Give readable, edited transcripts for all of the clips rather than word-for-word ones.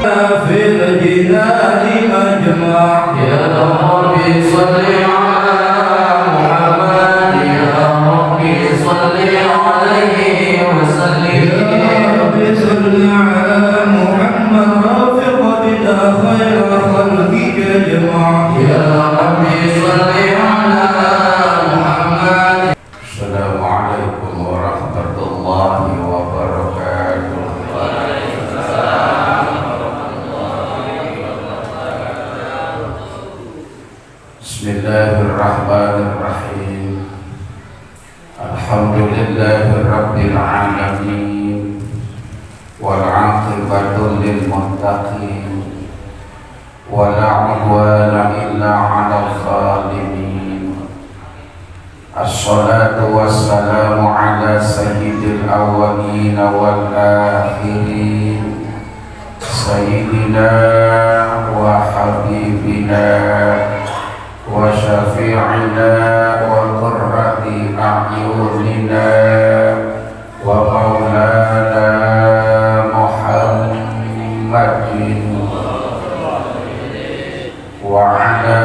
في الجنان أجمع يا ربي صل على محمد يا ربي صل عليه وسلم يا رب صل على محمد رافقتنا خير خلقك أجمع يا ربي صل على محمد. السلام عليكم ورحمة الله وبركاته. بسم الله الرحمن الرحيم. الحمد لله رب العالمين والعاقبة للمتقين ولا عدوان إلا على الظالمين. الصلاة والسلام على سيد الأولين والآخرين سيدنا وحبيبنا وشفيعنا وقرة أعيننا ومولانا محمد وعلى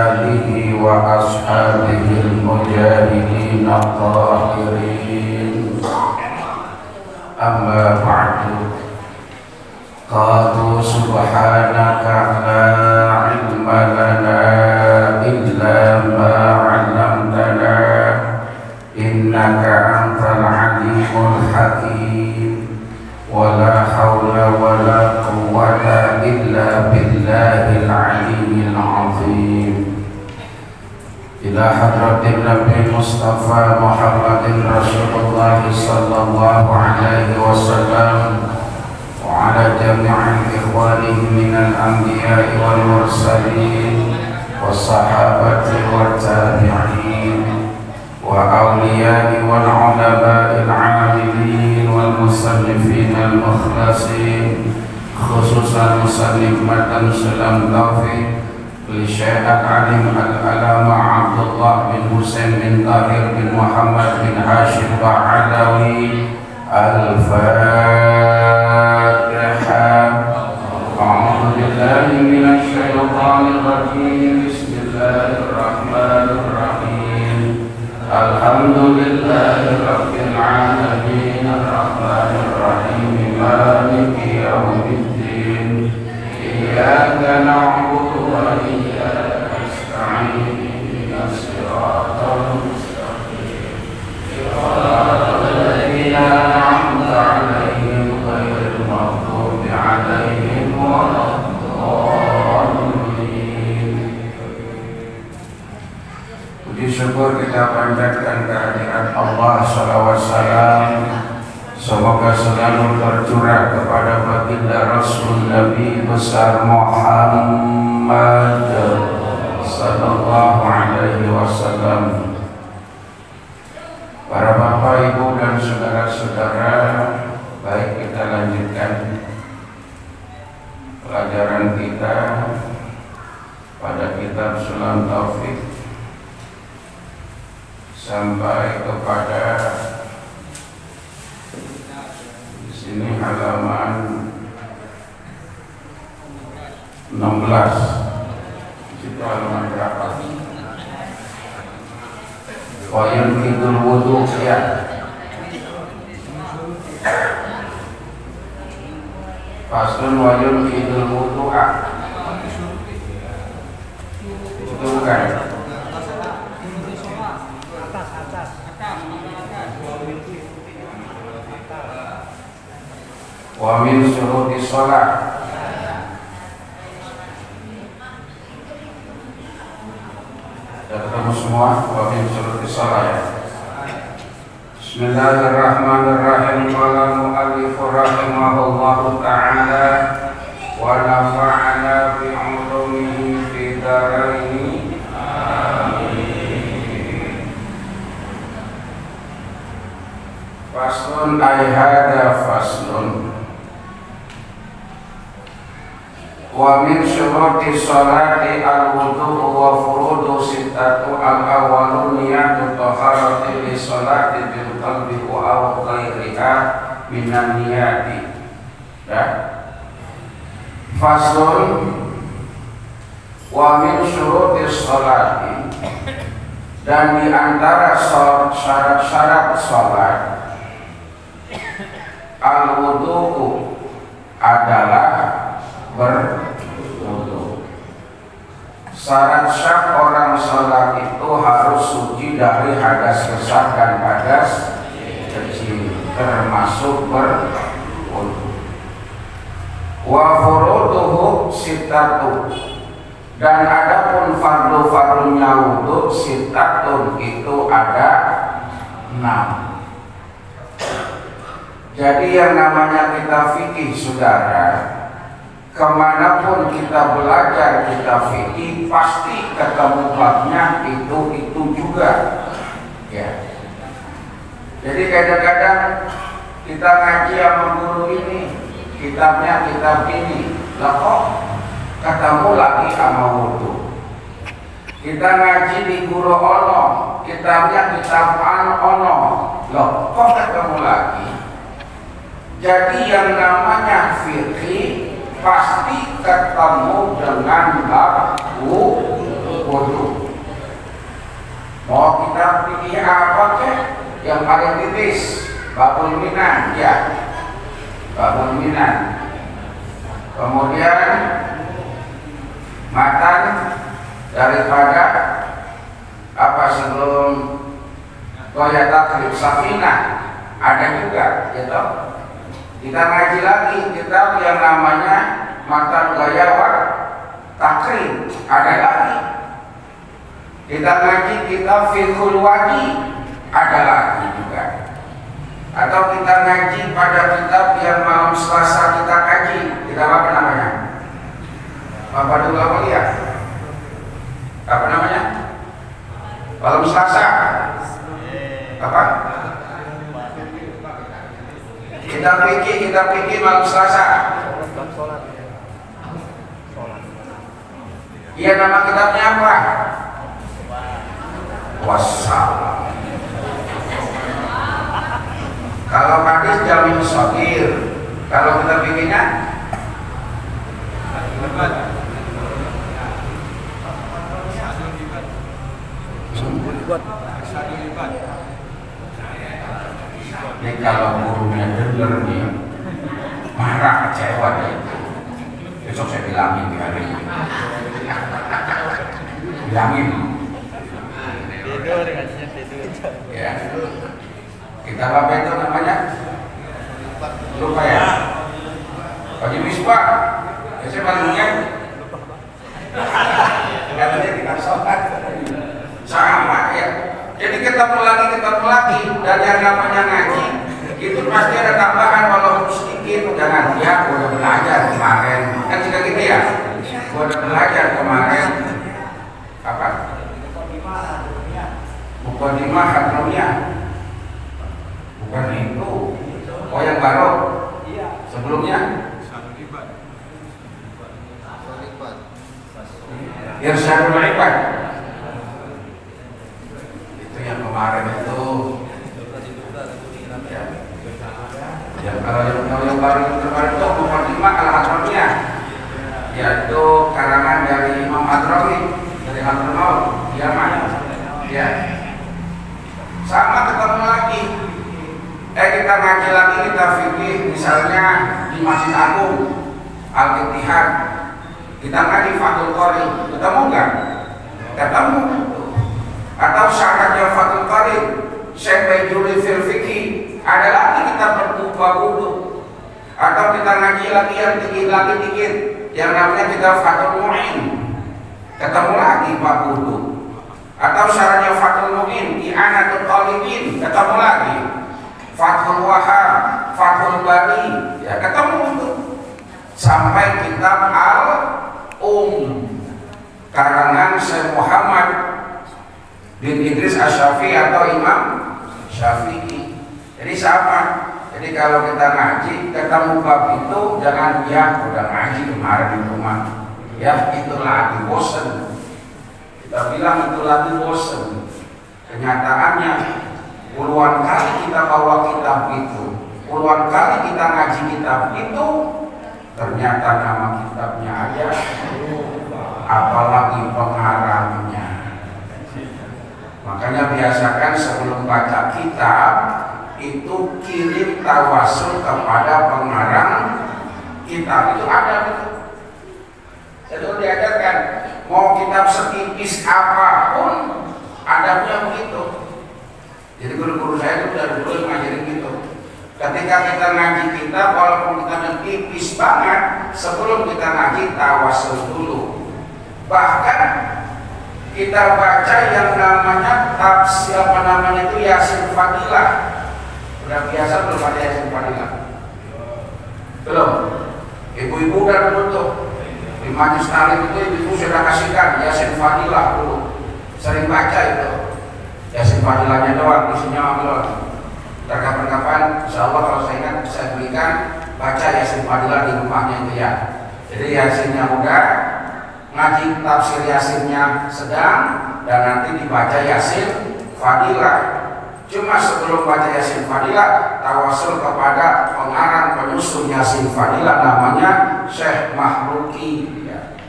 آله وأصحابه المجاهدين الطاهرين. أما بعد، قالوا سبحانك لا علم لنا إلا ما علمتنا إنك أنت العليم الحكيم. ولا حول ولا قوة إلا بالله العلي العظيم. إلى حضرة النبي المصطفى محمد رسول الله صلى الله عليه وسلم وعلى جميع إخوانه من الأنبياء والمرسلين والصحابة والتابعين وأولياء والعلماء العاملين والمصنفين المخلصين، خصوصا مصنف متن سلم توفيق للشيخ العليم العلامة عبد الله بن حسين بن طاهر بن محمد بن هاشم بعلوي. الفاتحة. أعوذ بالله من الشيطان الرجيم. بسم الله الرحمن الرحيم. الحمد لله رب العالمين الرحمن الرحيم مالك يوم الدين إياك نعبد وإياك نستعين اهدنا الصراط المستقيم صراط الذين أنعمت عليهم غير المغضوب عليهم ولا الضالين. Puji syukur kita panjatkan kehadirat Allah, salawat salam semoga selalu tercurah kepada baginda Rasul Nabi besar Muhammad sallallahu alaihi wasallam. Para bapak, ibu dan saudara-saudara, baik kita lanjutkan pelajaran kita pada kitab Sulam Taufik sampai kepada di sini halaman 16. Itu halaman berapa? Wayun kidul wudu ya. Faslun wayun kidul wudu itu bukan. Wa min syurutis shalah. Sudah ketemu semua? Wa min syurutis shalah ya. Bismillahirrahmanirrahim. Qala al-mu'allif rahimahullahu ta'ala wa nafa'ana bi 'ulumihi fi darain. Amin. Faslun ay hada faslun. Wa min syuruti sholati al-wudu wa furudu sittatu al-awwalu niyatu taharati li sholati bil qalbi wa ghairiha minan niyati. Ya. Faslun wa min syurutis sholati, dan di antara syarat-syarat sholat al-wudu'u adalah berwudu. Syarat sah orang sholat itu harus suci dari hadas besar dan hadas kecil, termasuk berwudu. Wa furuduhu sittatu, dan adapun fardu-fardunya wudu sittatun itu ada 6. Jadi yang namanya kita fikih, saudara, kemanapun kita belajar kita fikih pasti ketemu babnya itu juga, ya. Jadi kadang-kadang kita ngaji sama guru ini, kitabnya kitab ini, lah kok ketemu lagi sama wudu. Kita ngaji di guru ono, kitabnya kitab ono, loh kok ketemu lagi. Jadi yang namanya fikih pasti ketemu dengan bab wudu. Mau kita fikih apa kek? Yang paling tipis, babul minan, ya. Babul minan. Kemudian matan daripada apa sebelum Goya Takrib Safinah ada juga, gitu. Kita ngaji lagi kitab yang namanya Matan Goya Takrib, ada lagi. Kita ngaji kitab Fiqhul Wadi, ada lagi juga. Atau kita ngaji pada kitab yang malam Selasa kita kaji, kitab apa namanya? Bapak dulu apa lihat? Apa namanya? Malam Selasa. Apa? Kita pikir malam Selasa. Iya, nama kitabnya apa? Wassalam. Kalau hadis Jami' Shaghir, kalau kita bikinnya ini kalau gurunya denger nih marah, kecewa deh. Besok saya bilangin di hari ini. Bilangin. Ya. Kita apa itu namanya? Lupa ya. Bagi Misbah. Biasanya palingnya. Katanya tidak sholat. Sama ya. Jadi ketemu lagi, dan yang namanya ngaji itu pasti ada tambahan walaupun sedikit. Jangan ya, udah belajar kemarin. Kan juga gitu ya. Udah belajar kemarin apa? Muqaddimah Hadroniyah. Bukan itu. Oh yang baru. Sebelumnya Irsyadul Ibad. Itu yang kemarin itu. Ya, kalau yang baru itu Muqaddimah Al-Hadroniyah, yaitu karangan dari Imam Hadrami, dari Hadramaut, Yaman. Ya. Sama ketemu lagi. Kita ngaji lagi, kita fikih misalnya di Masjid Agung Al-Ittihad, kita ngaji Fathul Qari, ketemu enggak? Ketemu. Atau syaratnya Fathul Qari, Syekh Baijuri fil Fiqih, ada lagi kita berbuka wudu. Atau kita ngaji lagi yang dikit, yang namanya kita Fathul Mu'in, ketemu lagi bab wudu. Atau syaratnya Fathul Mu'in, I'anatul Talibin, ketemu lagi. Fathul Wahhab, Fathul Bari, ya ketemu itu. Sampai kitab karangan Syekh Muhammad bin Idris Asy-Syafi'i atau Imam Syafi'i. Jadi sama. Jadi kalau kita ngaji ketemu bab itu, jangan ya udah ngaji kemarin di rumah. Ya itu lagi bosen. Kita bilang itu lagi bosen. Kenyataannya puluhan kali kita bawa kitab itu, puluhan kali kita ngaji kitab itu, ternyata nama kitabnya ada, apalagi pengarangnya. Makanya biasakan sebelum baca kitab itu kirim tawasul kepada pengarang kitab. Itu ada betul. Jadi diajarkan mau kitab setipis apapun adabnya begitu. Jadi guru-guru saya itu dari dulu ngajarin gitu. Ketika kita ngaji kitab, walaupun kita tipis banget, sebelum kita ngaji tawasul dulu. Bahkan kita baca yang namanya tafsir itu Yasin Fadilah. Udah biasa belum ada Yasin Fadilah? Belum. Ibu-ibu udah dulu tuh di Majlis Talim itu ibu sudah kasihkan Yasin Fadilah dulu. Sering baca itu. Yasin Fadilahnya doang, isinya belum. Kapan-kapan insya Allah kalau saya ingat saya berikan baca Yasin Fadilah di rumahnya itu ya. Jadi Yasinnya udah, ngaji tafsir Yasinnya sedang, dan nanti dibaca Yasin Fadilah. Cuma sebelum baca Yasin Fadilah, tawasul kepada pengarang penyusun Yasin Fadilah namanya Syekh Mahruki ya.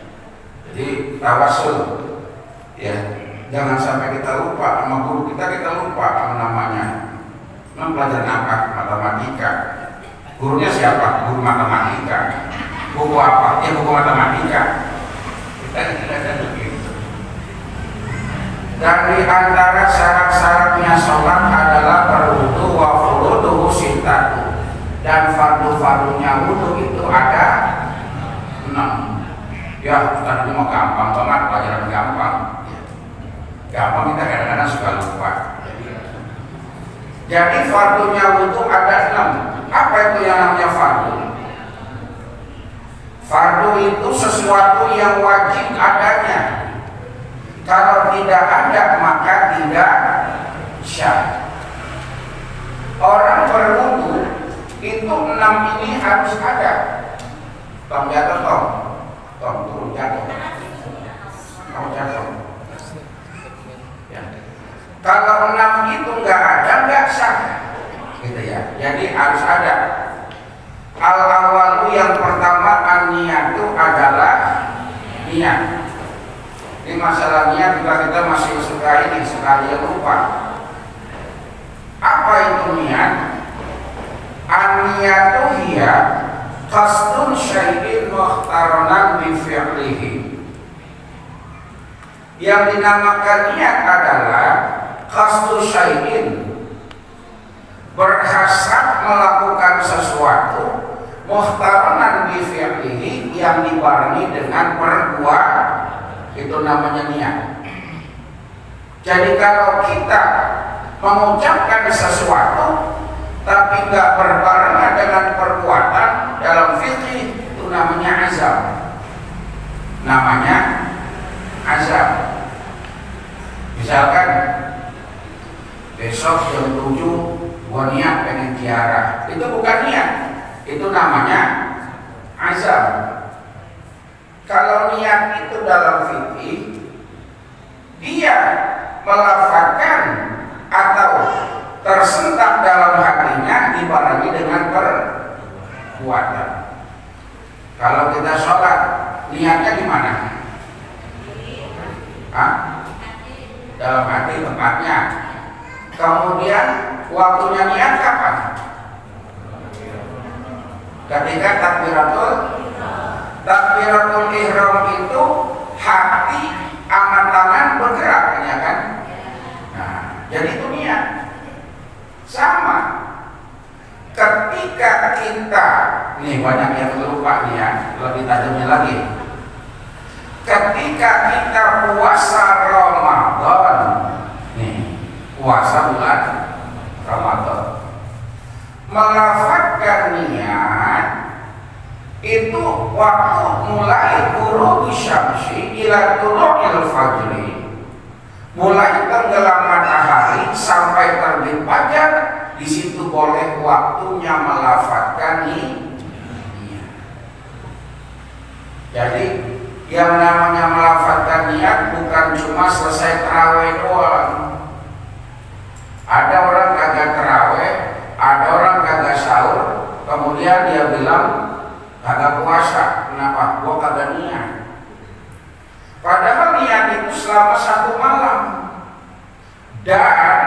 Jadi tawasul ya, jangan sampai kita lupa sama guru kita lupa sama namanya. Memang pelajaran apa? Matematika. Gurunya siapa? Guru matematika. Buku apa? Ya buku matematika. Dan di antara syarat-syaratnya sholat adalah berwudu wa furuduhu sittatu. Dan fardu-fardunya wudu itu ada 6. Ya, tadi mau gampang banget, pelajaran gampang. Gampang, kita kadang-kadang suka lupa. Jadi fardunya wudu ada 6. Apa itu yang namanya fardu? Fardu itu sesuatu yang wajib adanya. Kalau tidak ada maka tidak syah. Orang berwudu itu 6 ini harus ada. Tom jatuh Tom turun jatuh. Kamu jatuh. Ya. Kalau 6 itu nggak ada, nggak sah, gitu ya. Jadi harus ada. Al-awalu yang pertama an-niyat itu adalah niat. Ini masalah niat juga kita masih suka sekali lupa. Apa itu niat? An-niyatu hiya qasdun syai'in muhtaranan bi fi'lihi. Yang dinamakan niat adalah qasdu syai'in, berhasrat melakukan sesuatu, muhtaranan bi fi'lihi, yang dibarengi dengan perbuatan, itu namanya niat. Jadi kalau kita mengucapkan sesuatu tapi nggak berbarengan dengan perbuatan, dalam fikih itu namanya azam. Namanya azam. Misalkan besok jam 7 gua niat pengen ziarah, itu bukan niat, itu namanya azam. Kalau niat itu dalam fikih, dia melafazkan atau tersentak dalam hatinya dibarengi dengan perbuatan. Kalau kita sholat, niatnya di mana? Dalam hati tempatnya. Kemudian waktunya niat kapan? Ketika takbiratul ihram itu hati sama tangan bergerak, ya kan? Nah, jadi itu niat. Sama. Ketika kita, nih banyak yang lupa nih ya, lebih tajamnya lagi. Ketika kita puasa Ramadan, nih puasa bulan Ramadan, melafazkan niat itu waktu mulai ghurubi syamsi ila tulu'il fajri, mulai tenggelam matahari sampai terbit fajar, di situ boleh waktunya melafazkan niat. Jadi yang namanya melafazkan niat bukan cuma selesai tarawih doang. Ada orang kagak tarawih, ada orang kagak sahur, kemudian dia bilang kagak puasa. Kenapa? Gua kagak niat. Padahal niat itu selama 1 malam. Dan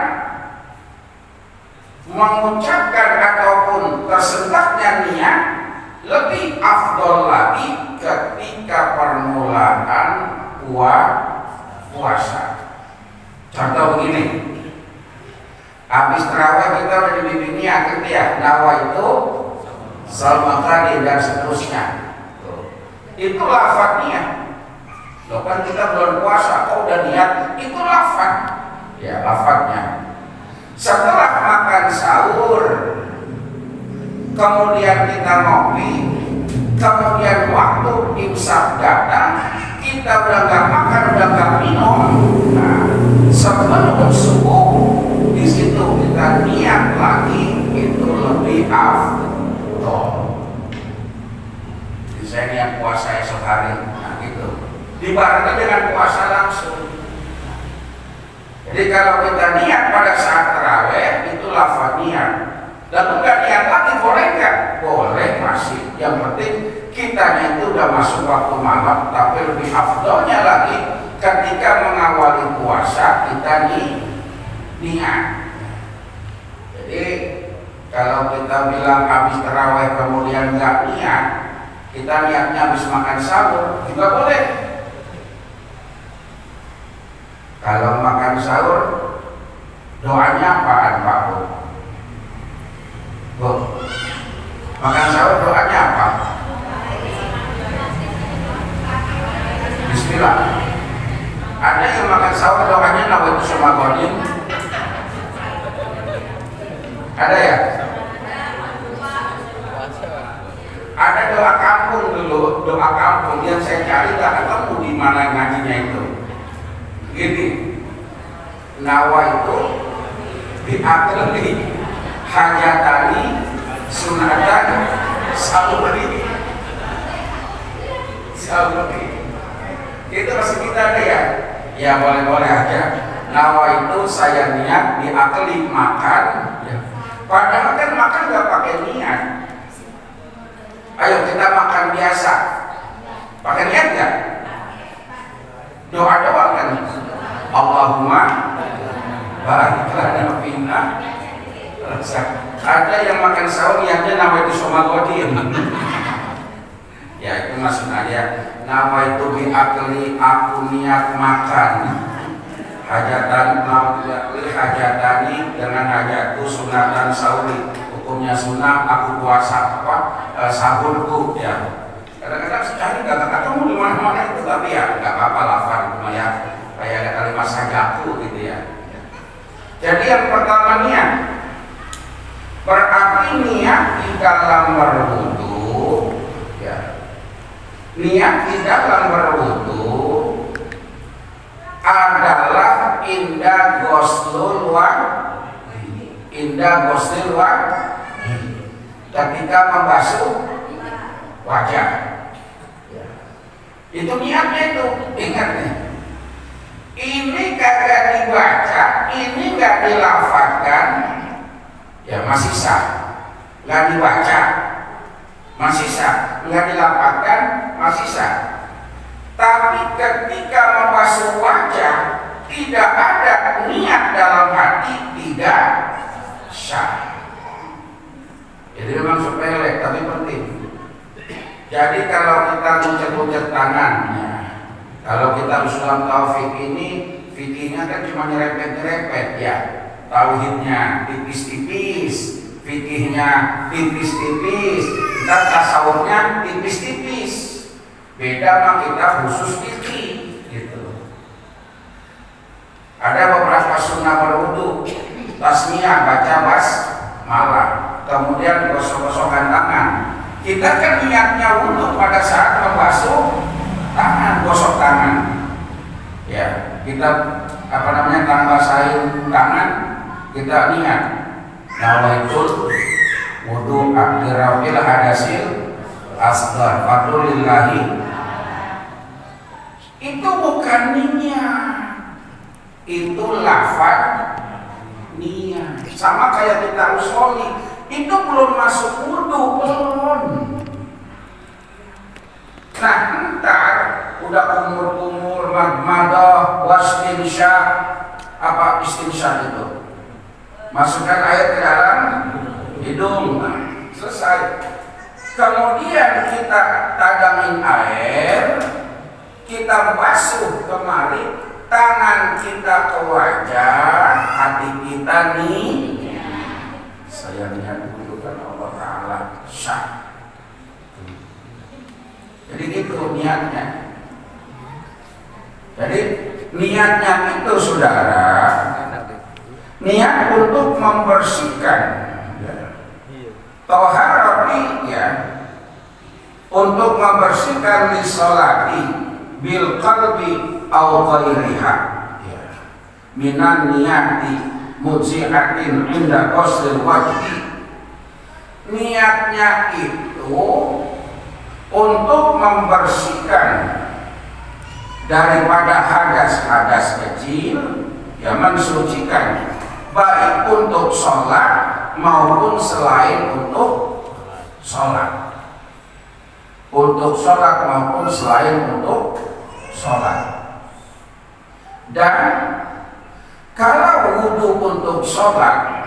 mengucapkan ataupun tersentaknya niat lebih afdol lagi ketika permulaan puasa. Contoh begini, habis terawih kita udah dibimbing niat gitu ya, nawa itu salmakani dan seterusnya. Itu lafaz niat. Loh kan kita bulan puasa, kok udah niat? Itu lafaz. Ya lafaznya. Setelah makan sahur, kemudian kita ngopi, kemudian waktu imsak datang, kita udah gak makan, udah gak minum. Nah, sebelum subuh, di situ kita niat lagi, itu lebih afdol. Jadi saya niat puasa esok hari, nah gitu. Dibarengi dengan puasa langsung. Jadi kalau kita niat pada saat tarawih itu lafaz niat. Lalu nggak niat lagi boleh nggak? Boleh masih. Yang penting kitanya itu udah masuk waktu malam. Tapi lebih afdolnya lagi ketika mengawali puasa kita niat. Jadi kalau kita bilang habis tarawih kemudian nggak niat, kita niatnya habis makan sahur juga boleh. Kalau makan sahur, doanya apaan Pak Bu? Bu, makan sahur doanya apa? Bismillah. Ada yang makan sahur doanya nawaitu Ramadan? Ada ya? Ada doa kampung dulu, doa kampung yang saya cari tak ketemu di mana ngajinya itu. Gini, nawa itu diakali hajatani sunatan saluri. Itu masih kita ada ya? Ya boleh-boleh aja. Nawa itu saya niat diakali makan ya. Padahal kan makan gak pakai niat. Ayo kita makan biasa, pakai niat gak? Doa-doa kan, Allahumma barik lana fina. Ada yang makan sahur niatnya nawaitu Ramadan. Ya itu maksudnya nawaitu biakli, aku niat makan hajatan, hajatani dengan hajatu sunatan sahuri. Hukumnya sunnah, aku puasa sahurku ya. Kadang-kadang sekali gak ketemu di mana-mana itu, tapi ya nggak apa-apa lafaz ya, kayak ada kalimat sajaku gitu ya. Jadi yang pertama niat, berarti niat di dalam berwudu ya. Niat di dalam berwudu adalah indah ghuslul wajhi, ketika membasuh wajah. Itu niatnya itu, ingat nih. Ini kagak dibaca, ini nggak dilafazkan, ya masih sah. Nggak dibaca, masih sah. Nggak dilafazkan, masih sah. Tapi ketika membasuh wajah, tidak ada niat dalam hati, tidak sah. Jadi memang sepele, tapi penting. Jadi kalau kita mencet-mencet tangan, ya, kalau kita Islam taufik ini, fikihnya kan cuma nyerempet-nyerempet ya, tauhidnya tipis-tipis, fikihnya tipis-tipis, dan tasawufnya tipis-tipis. Beda mah kita khusus fikih, gitu. Ada beberapa sunnah berwudu, tasmiyah baca basmalah, kemudian gosok-gosokkan tangan. Kita kan niatnya wudu pada saat membasuh tangan, gosok tangan. Ya, kita basahin tangan, kita niat nawaitul wudu akhirafil hadasil asghar fadlillahi. Itu bukan niat, itu lafaz niat. Sama kayak kita usolli, itu belum masuk wudu, belum. Nah ntar udah umur madmadah wastinsya. Apa istinsya itu? Masukkan air ke dalam hidung. Nah, selesai. Kemudian kita tadangin air, kita basuh kemari, tangan kita ke wajah, hati kita nih. Saya niat bukan Allah Ta'ala syah. Jadi gitu niatnya. Jadi niatnya itu saudara, niat untuk membersihkan toharati ya, untuk membersihkan li sholati bil qalbi au ghairiha ya, minan niyati mujiatin inda qasdil wajhi. Niatnya itu untuk membersihkan daripada hadas-hadas kecil, ya mensucikan baik untuk sholat maupun selain untuk sholat, untuk sholat maupun selain untuk sholat. Dan kalau wudhu untuk sholat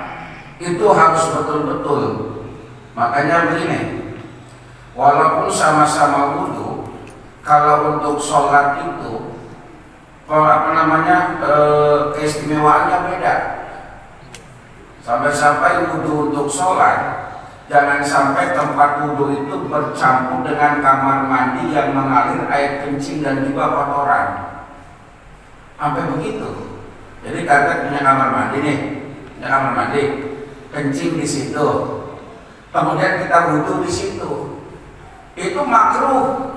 itu harus betul-betul. Makanya begini, walaupun sama-sama wudhu, kalau untuk sholat itu keistimewaannya beda. Sampai-sampai wudhu untuk sholat, jangan sampai tempat wudhu itu bercampur dengan kamar mandi yang mengalir air kencing dan juga kotoran. Sampai begitu. Jadi kata punya kamar mandi nih, punya kamar mandi, kencing di situ. Kemudian kita wudhu di situ. Itu makruh.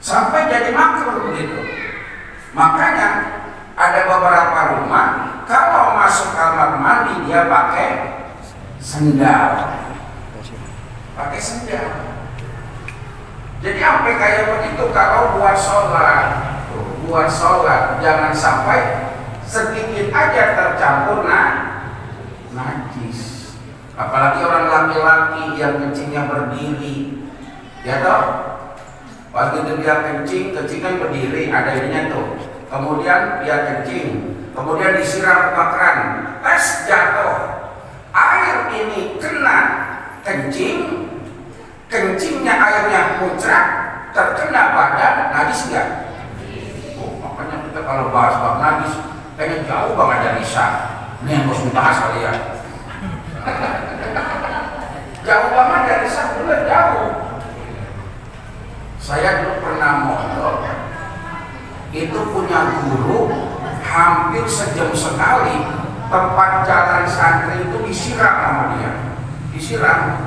Sampai jadi makruh begitu. Makanya ada beberapa rumah kalau masuk kamar mandi dia pakai sendal. Pakai sendal. Jadi sampai kayak begitu kalau buat sholat jangan sampai sedikit aja tercampur najis. Apalagi orang laki-laki yang kencingnya berdiri, ya toh. Pas itu dia kencing kan berdiri, ada ininya tuh. Kemudian dia kencing, kemudian disiram ke keran, tes jatuh. Air ini kena kencing, kencingnya airnya muncrat, terkena badan, najis enggak? Oh, makanya kita kalau bahas bab najis, kayaknya jauh banget dari Syah. Ini yang harus dibahas kali ya. Jauh banget dari Syah, bener jauh. Saya dulu pernah mondok, itu punya guru hampir sejam sekali tempat jalan santri itu disiram sama dia, disiram.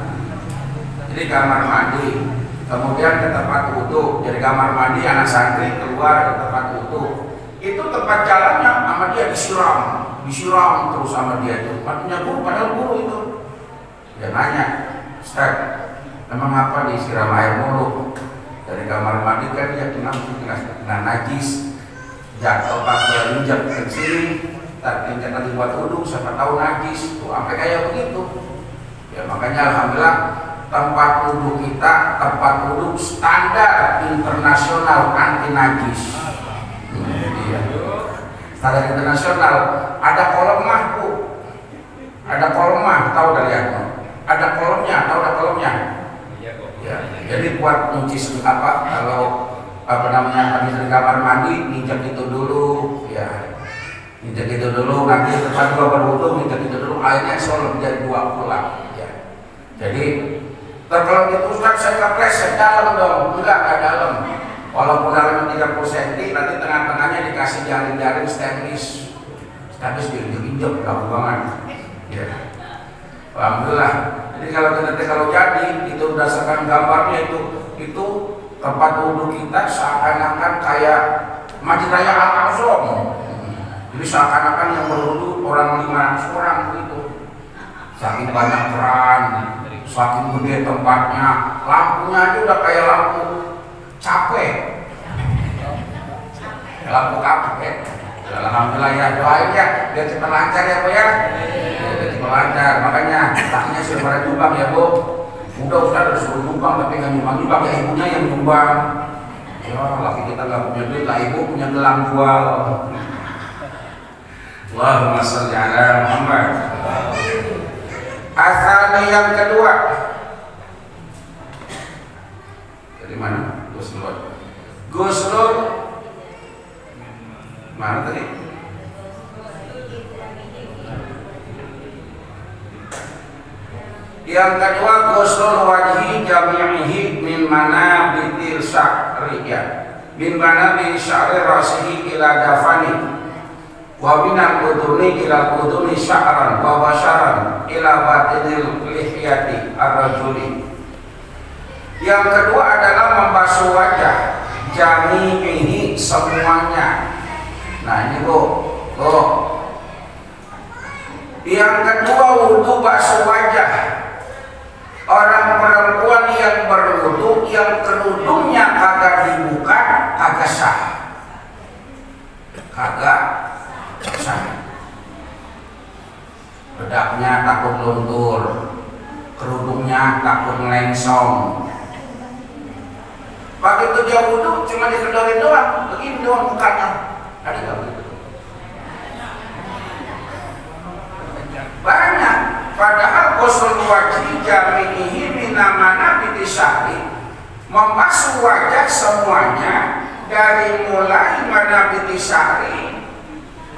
Jadi kamar mandi, kemudian ke tempat wudhu, jadi kamar mandi anak santri keluar ke tempat wudhu, itu tempat jalannya sama dia disiram terus sama dia itu. Maksudnya guru, padahal guru itu. Dia nanya, Ustaz, memang apa disiram air mulu? Dari kamar mandi kan dia kena najis, jatuh pakai injak ke sini, tapi jangan dibuat wudhu, siapa tahu najis, tuh sampai kayak begitu. Ya makanya alhamdulillah tempat wudhu kita tempat wudhu standar internasional anti najis. Iya. Standar internasional. Ada kolomnya bu, ada kolomnya, tahu dari aku? Ada kolomnya, tahu ada kolomnya? Ya, jadi buat nyuci kalau habis dari kamar mandi injak itu dulu, ya injak itu dulu, nanti tempat gua berwudu injak itu dulu, airnya selalu menjadi dua pulang, ya. Jadi kalau gitu Ustaz saya kepleset dalam dong, enggak dalam, walaupun dalamnya 30 cm, nanti tengah-tengahnya dikasih jaring-jaring stainless diinjak-injak, gampang banget, ya. Alhamdulillah. Jadi kalau jadi itu berdasarkan gambarnya itu tempat wudhu kita seakan-akan kayak Masjid Raya Al-Aqsa. Jadi seakan-akan yang berwudhu orang 500 orang begitu. Saking banyak keran, saking gede tempatnya, lampunya aja udah kayak lampu capek, lampu kapek. Alhamdulillah ya, doain ya biar cepat lancar ya Pak ya. Lancar, makanya taknya sudah pada jubang ya Bu. Udah Ustaz disuruh nyumbang tapi nggak nyumbang ya ibunya yang nyumbang. Ya laki kita nggak punya duit, lah ibu punya gelang jual. Allahumma sholli ala Muhammad. Asalnya yang kedua dari mana? Gusnul mana tadi? Yang kedua gusnul wajhi jami'ihi min mana bitil sya'riyah min mana bi sya'ri rasihi ila dafani wa minal uduni ila uduni sya'ran wa basharan ila batinil lihyati ar-rajuli. Yang kedua adalah membasuh wajah jami'ihi semuanya. Nah ini Bu. Yang kedua wudu basuh wajah. Orang perempuan yang berwudu yang kerudungnya kagak dibuka kagak sah. Kagak sah. Bedaknya takut luntur, kerudungnya takut melengsong. Begitu dia wudu cuma dikedorin doang, begini doang mukanya. Ada nggak begitu? Banyak. Padahal ghusl wajhi jami'ihi minamana bitisari, membasuh wajah semuanya dari mulai mana bitisari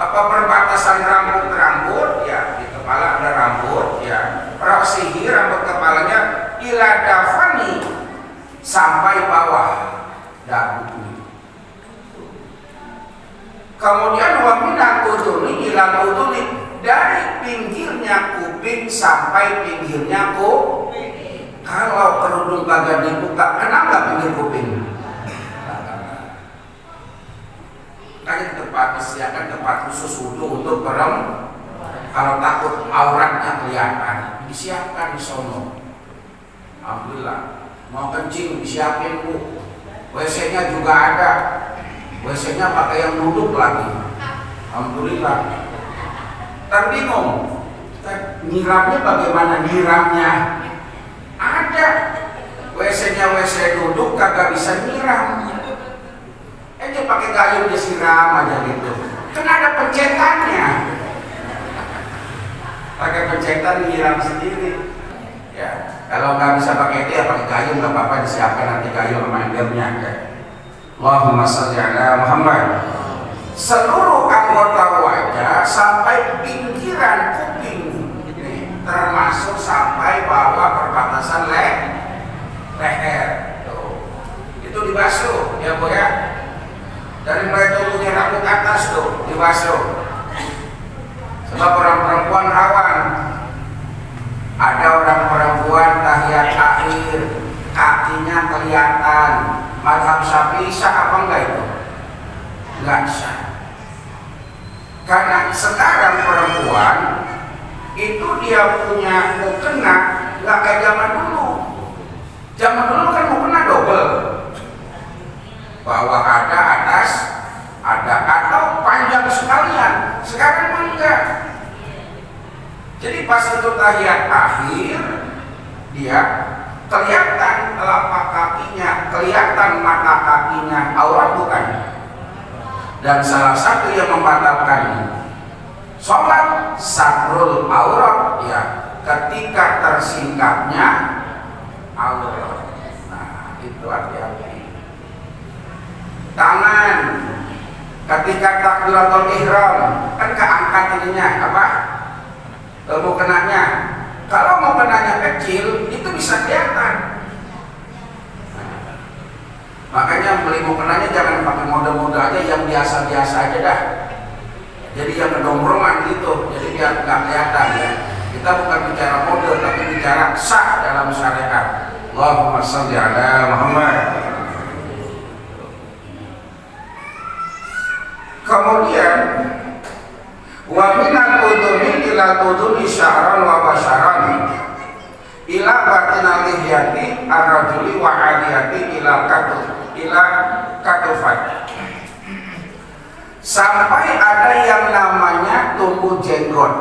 apa perbatasan rambut ya, di kepala ada rambut ya, rasihi rambut kepalanya ila dafani sampai bawah dagu. Kemudian wa minal uduni ila uduni, dari pinggirnya kuping sampai pinggirnya kuping. Kalau kerudung kagak dibuka, kenapa pinggir kuping? Makanya tempat disediakan tempat khusus wudu untuk perempuan. Kalau takut auratnya kelihatan, disiapkan di sono. Alhamdulillah. Mau kencing disiapin Bu. WC-nya juga ada. WC-nya pakai yang duduk lagi. Alhamdulillah. Terbingung, nyiramnya bagaimana nyiramnya? Ada WC-nya WC duduk kagak bisa nyiram. Dia pakai gayung disiram aja gitu. Kan ada pencetannya. Pakai pencetan nyiram sendiri. Ya, kalau nggak bisa pakai dia pakai gayung nggak apa-apa, disiapkan nanti gayung sama embernya. Allahumma sholli ala Muhammad. Seluruh anggota wajah sampai pinggiran kuping ini, termasuk sampai bawah perbatasan leher. Tuh. Itu dibasuh ya Bu ya. Dari mulai turunnya rambut atas tuh dibasuh. Sebab orang perempuan rawan. Ada orang perempuan tahiyat akhir kakinya kelihatan. Mazhab Syafi'i sah apa enggak itu? Enggak sah. Karena sekarang perempuan itu dia punya mukena nggak kayak zaman dulu. Zaman dulu kan mukena double, bawah ada, atas ada, atau panjang sekalian. Sekarang enggak. Jadi pas itu tahiyat akhir dia kelihatan telapak kakinya, kelihatan mata kakinya, aurat bukan? Dan salah satu yang membatalkan sholat satrul aurat ya, ketika tersingkapnya aurat. Nah itu hati-hati. Tangan ketika takbiratul ihram kan keangkat ininya apa? Mukenanya. Kalau mukenanya kecil itu bisa kelihatan. Makanya beli mukenanya jangan pakai mode-mode aja, yang biasa-biasa aja dah. Jadi yang kedongkrongan gitu, jadi biar nggak kelihatan ya. Kita bukan bicara mode, tapi bicara sah dalam syariat. Allahumma sholli ala Muhammad. Kemudian wa minal uduni ila uduni sya'ran wa basharan ila batinal lihyati ar-rajuli wa aliyati ila katufat, sampai ada yang namanya tumbuh jenggot.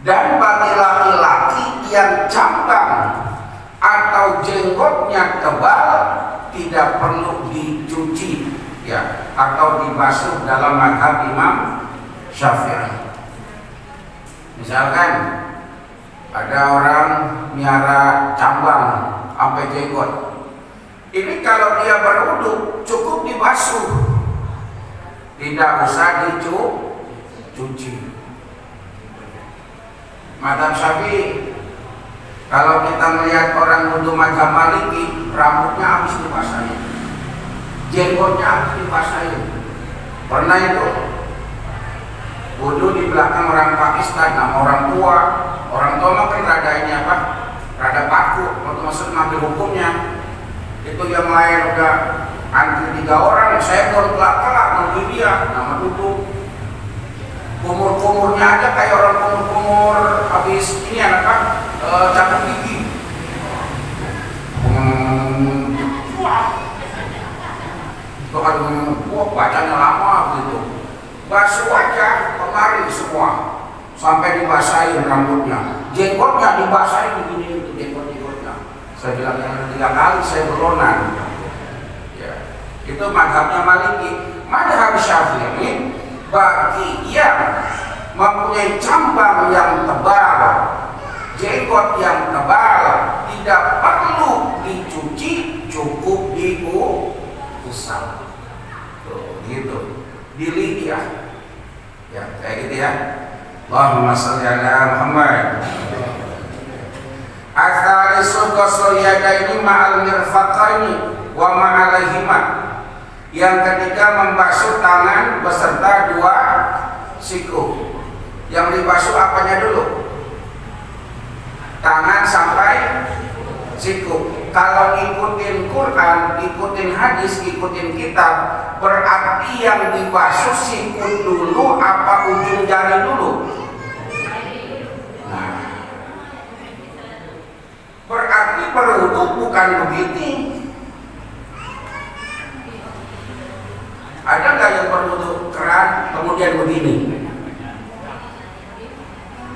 Dan bagi laki-laki yang cabang atau jenggotnya tebal tidak perlu dicuci ya atau dibasuh dalam mazhab Imam Syafi'i. Misalkan ada orang miara cambang sampai jenggot, ini kalau dia berwudu cukup dibasuh, tidak usah dicuci. Mazhab Syafi'i, kalau kita melihat orang wudu mazhab Maliki, rambutnya habis dibasahin, jenggotnya habis dibasahin. Pernah itu wudu di belakang orang Pakistan sama orang tua mah kan rada ini apa? Rada paku waktu masuk ngambil hukumnya. Itu yang lain udah antri 3 orang, saya baru kelak nunggu dia, nama duduk. Kumur-kumurnya aja kayak orang kumur-kumur habis ini apa? Cabut gigi. Itu kan bacanya lama gitu. Basuh aja kemari semua sampai dibasahin rambutnya, jenggotnya dibasahin begini itu jenggotnya. Saya bilang yang 3 kali saya beronan. Ya, itu mazhabnya Maliki. Mazhab Syafi'i bagi yang mempunyai cambang yang tebal, jenggot yang tebal, tidak perlu dicuci, cukup diusap. Tuh, gitu. Dili ya, kayak gitu ya. Allahumma sholli ala Muhammad. Atharisul ghusl yadaini ma'al mirfaqaini wa ma'alaihima. Yang ketiga membasuh tangan beserta 2 siku. Yang dibasuh apanya dulu? Tangan sampai siku. Kalau ngikutin Quran, ikutin hadis, ikutin kitab, berarti yang dibasuh sikut dulu apa ujung jari dulu? Nah, berarti berwudu bukan begitu. Ada nggak yang berwudu keran kemudian begini?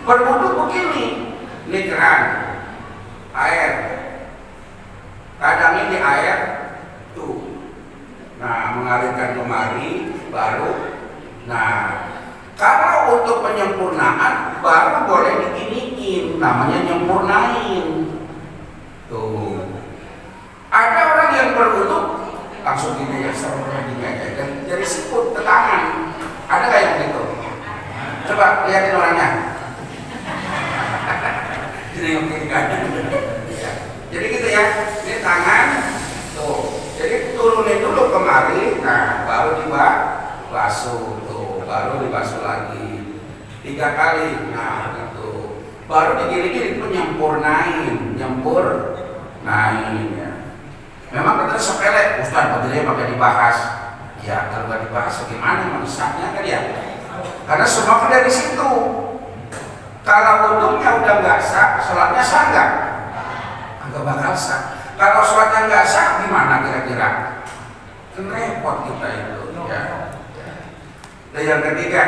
Berwudu begini, ini keran, air. Kadang ini air tuh, nah mengalirkan kemari baru. Nah, kalau untuk penyempurnaan baru boleh diginiin, namanya nyempurnain. Tuh, ada orang yang berwudu langsung gini ya, dari sikut ke tangan. Ada nggak yang begitu? Coba lihatin orangnya. Jadi gitu ya, ini tangan tuh, jadi turunin dulu kemari, nah baru dibasuh tuh, baru dibasuh lagi 3 kali, nah gitu, baru digini-gini penyempurnain, ya. Memang kata sepele, Ustaz begini pakai dibahas, ya kalau nggak dibahas bagaimana maksudnya kan ya, karena semua kan dari situ. Kalau wudunya udah nggak sah, sholatnya sah nggak? Nggak bakal sah. Kalau sholatnya nggak sah, gimana kira-kira? Kan repot kita itu. Ya. Dan yang ketiga,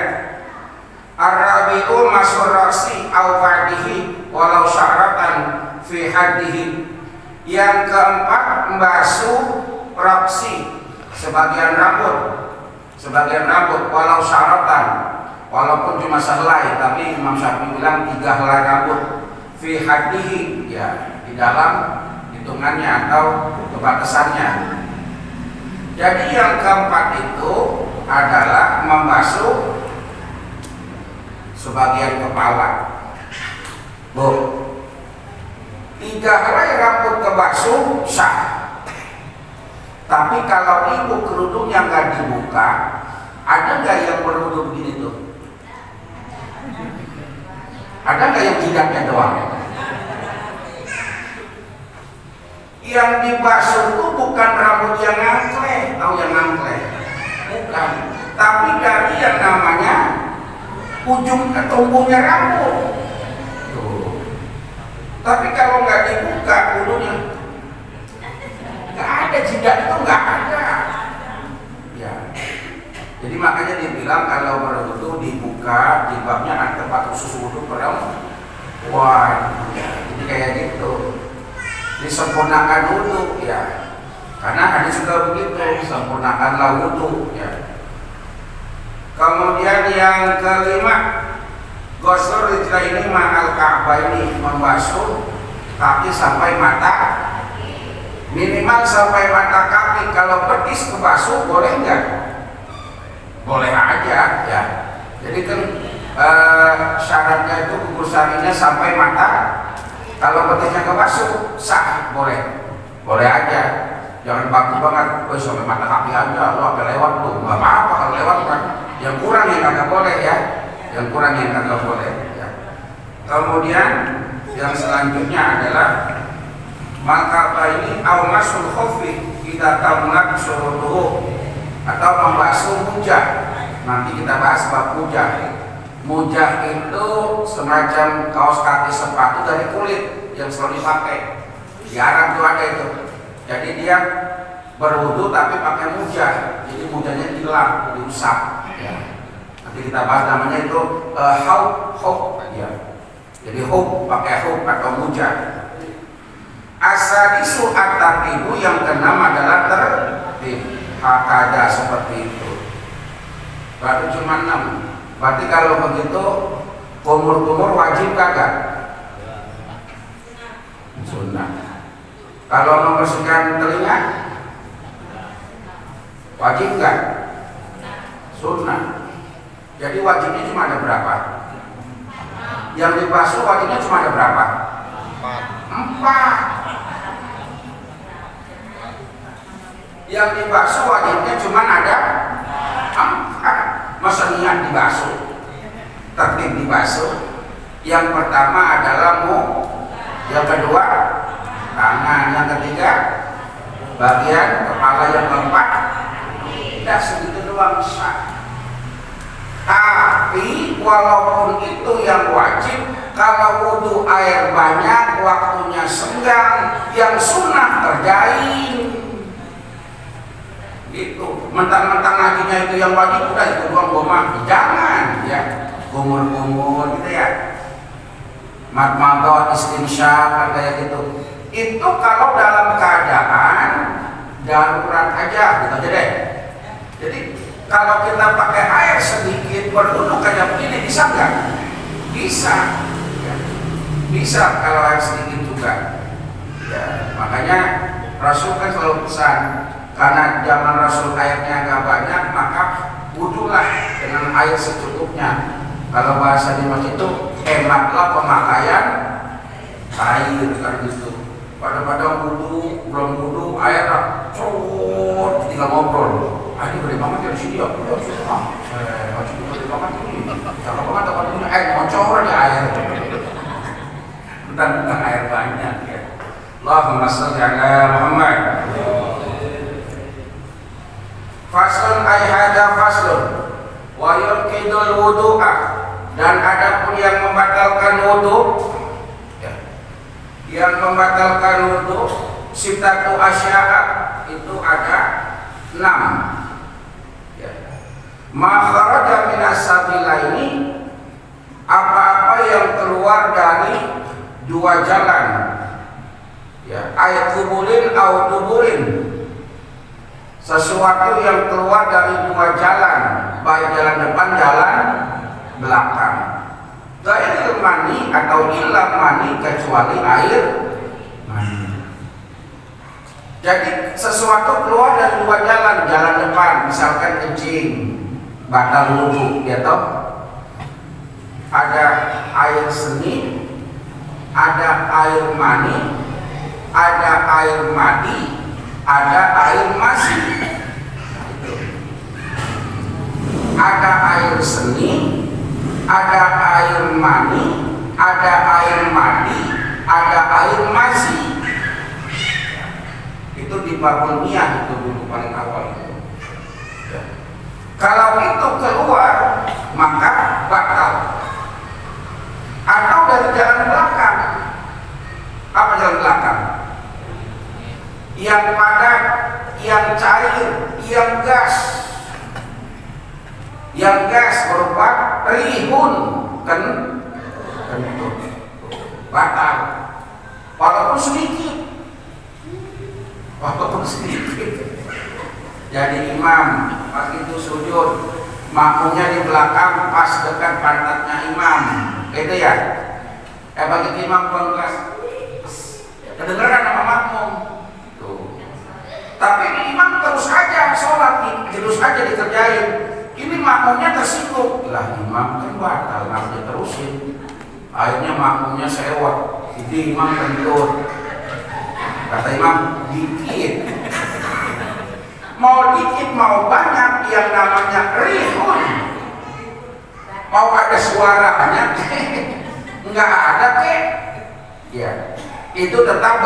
Ar-rabi'u masurrasi awadihi walau syaratan fi haddihi. Yang keempat, membasuh raksi sebagian rambut walau syaratan, walaupun cuma sehelai, tapi Imam Syafi'i bilang 3 helai rambut fi haddihi, ya di dalam hitungannya atau kebatasannya. Jadi yang keempat itu adalah membasuh sebagian kepala. 3 helai rambut kebasuh sah. Tapi kalau ibu kerudungnya nggak dibuka, ada nggak yang berwudu begini tuh? Ada nggak yang jidatnya doang? Yang dibasuh itu bukan rambut yang ngangkleh, tahu yang ngangkleh? Bukan. Tapi dari yang namanya ujung tumbuhnya rambut. Tuh. Tapi kalau nggak dibuka bulunya, nggak ada jidat itu, nggak ada. Ya. Jadi makanya dibilang kalau berwudu dibuka jilbabnya ada tempat khusus wudu perempuan. Jadi kayak gitu. disempurnakan wudu ya. Karena hadis juga begitu, sempurnakanlah wudu ya. Kemudian yang kelima, ghusl rijlaini ma'al ka'baini, membasuh kaki sampai mata, minimal sampai mata kaki. Kalau betis kebasuh boleh enggak? Boleh aja ya. Jadi kan syaratnya itu kukusannya sampai mata. Kalau betisnya kebasuh sah, boleh aja. Jangan baku banget, sampai mata kaki aja, lo sampai lewat tuh, nggak apa-apa kalau lewat kan. Yang kurang yang kagak boleh ya, yang kurang yang kagak boleh ya. Kemudian yang selanjutnya adalah maka ini awmasul khuffi kita tamulat surutuhu, atau membasuh mujah. Nanti kita bahas bab mujah. Mujah itu semacam kaos kaki sepatu dari kulit yang selalu dipakai. Di Arab tuh ada itu. Jadi dia berwudu tapi pakai mujah. Jadi mujahnya dilap, diusap. Ya. Nanti kita bahas namanya itu haub ya. Jadi haub pakai haub atau mujah. Asadisu at-tartibu, yang keenam adalah tertib. Hakada seperti itu. Berarti cuma 6. Berarti kalau begitu kumur-kumur wajib kagak? Sunnah. Kalau membersihkan telinga wajib nggak? Sunnah. Jadi wajibnya cuma ada berapa? Yang dibasuh wajibnya cuma ada berapa? 4. Yang dibasuh wajibnya cuma ada 4. Masa niat dibasuh, tertib dibasuh. Yang pertama adalah yang kedua tangan, yang ketiga bagian kepala, yang keempat tidak, segitu doang sah. Tapi walaupun itu yang wajib, kalau wudu air banyak, waktunya senggang, yang sunnah kerjain. Gitu, mentang-mentang ngajinya itu yang wajib, udah itu doang gomah, jangan ya, gumur-gumur gitu ya, madmadah, istinsyaq kayak gitu. Itu kalau dalam keadaan darurat aja, gitu aja deh. Jadi kalau kita pakai air sedikit berwudu kayak begini, bisa nggak? Bisa ya. Bisa kalau air sedikit juga ya. Makanya Rasul kan selalu pesan, karena zaman Rasul airnya nggak banyak, maka wudulah dengan air secukupnya. Kalau bahasa di masjid itu hematlah pemakaian air kan gitu. Pada wudu, belum wudu, air cut, tinggal ngobrol. Ini gede banget ya di sini ya. Saya masih gede banget ini. Kalau banget apa punya ngocor aja air. Bukan air banyak ya. Allahumma shalli ala Muhammad. Faslun ay hada faslun wa yulqidul wudu'a, dan adapun yang membatalkan wudu ya, yang membatalkan wudu sitatu asya'a, itu ada 6 ya. Ma kharaja minas sabilaini, apa-apa yang keluar dari 2 jalan ya, ay kubulin au duburin, sesuatu yang keluar dari 2 jalan, baik jalan depan, jalan belakang. Ghairil mani atau illa mani, kecuali air mani. Jadi sesuatu keluar dari 2 jalan, jalan depan, misalkan kencing, batal wudu, ya toh. Ada air seni, ada air mani, ada air madi, ada air masih. Ada air seni, ada air mani, ada air madi, ada air masih. Itu di babul miyah, itu dulu paling awal itu. Kalau itu keluar maka batal. Atau dari jalan belakang. Apa jalan belakang? Yang padat, yang cair, yang gas. Yang gas berupa rihun, kentut, batal. Walaupun sedikit, makmum sedikit. Jadi imam pas itu sujud, makmumnya di belakang pas dekat pantatnya imam, gitu ya. Begitu imam bangkas, kedengeran sama makmum. Tuh. Tapi ini imam terus aja sholat, terus aja dikerjain. Ini makmumnya tersinggung, lah imam kan batal, nggak diterusin. Akhirnya makmumnya sewot, jadi imam kentut. Kata imam, dikit. Mau dikit mau banyak yang namanya rihun. Mau ada suaranya, nggak ada kek. Ya, itu tetap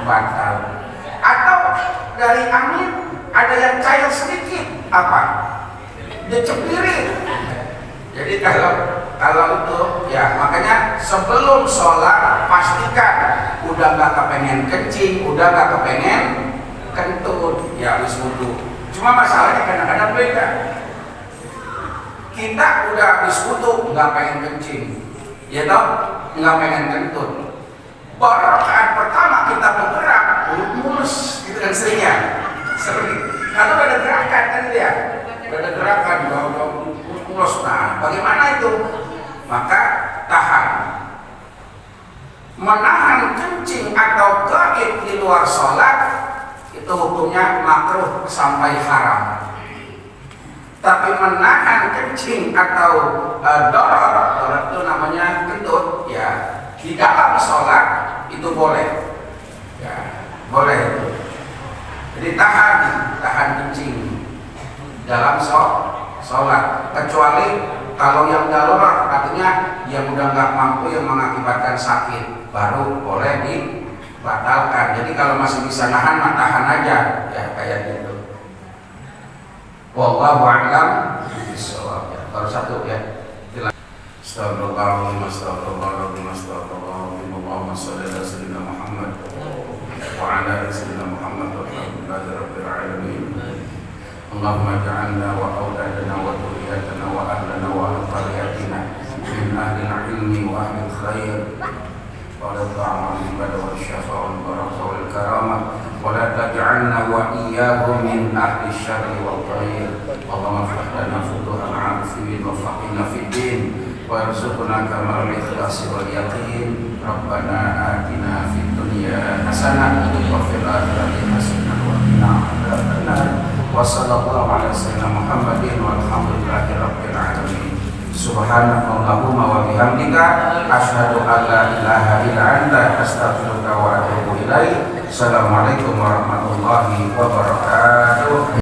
batal. Atau dari angin ada yang cair sedikit, apa? Dicepirin. Jadi kalau itu ya makanya sebelum sholat pastikan udah nggak kepengen kencing, udah nggak kepengen kentut, ya habis wudu. Cuma masalahnya kadang-kadang beda. Kita udah habis wudu nggak pengen kencing, ya toh nggak pengen kentut. Baru rakaat pertama kita bergerak, mulus gitu kan seringnya. Sering. Kalau ada gerakan kan dia, ada gerakan mulus. Nah, bagaimana itu? Maka tahan. Menahan kencing atau gaib di luar sholat itu hukumnya makruh sampai haram. Tapi menahan kencing atau doror itu namanya kentut, ya di dalam sholat itu boleh, ya boleh itu. Jadi tahan kencing dalam sholat, kecuali kalau yang darurat artinya yang udah nggak mampu yang mengakibatkan sakit baru boleh dibatalkan. Jadi kalau masih bisa nahan mah tahan aja, ya kayak gitu. Wallahu a'lam bishawab. Baru satu ya. Astagfirullahaladzim, astagfirullahaladzim, astagfirullahaladzim. Allahumma shalli ala sayyidina Muhammad wa ala ali sayyidina Muhammad walhamdulillahi rabbil alamin. Allahumma ja'alna wa awladana wa dhurriyyatana wa ahlana wa al-qaryatina min ahli al-ilmi wa ahli al-khair wa la ta'amal ibada wa syafa wa al-barakah wa al-karamah wa la taj'alna wa iyyahum min ahli syarri wa al-khair. Allahumma ftah lana futuhal 'arifin wa faqihna fid din wa arzuqna kamal ikhlasi wal yaqin. Rabbana atina fid dunya hasanah wa fil akhirati hasanah wa qina adzabannar. Wa sallallahu ala sayyidina Muhammadin walhamdulillahi rabbil alamin. Subhanakallahumma wa bihamdika asyhadu an la ilaha illa anta astaghfiruka wa atubu ilaik. Assalamualaikum warahmatullahi wabarakatuh.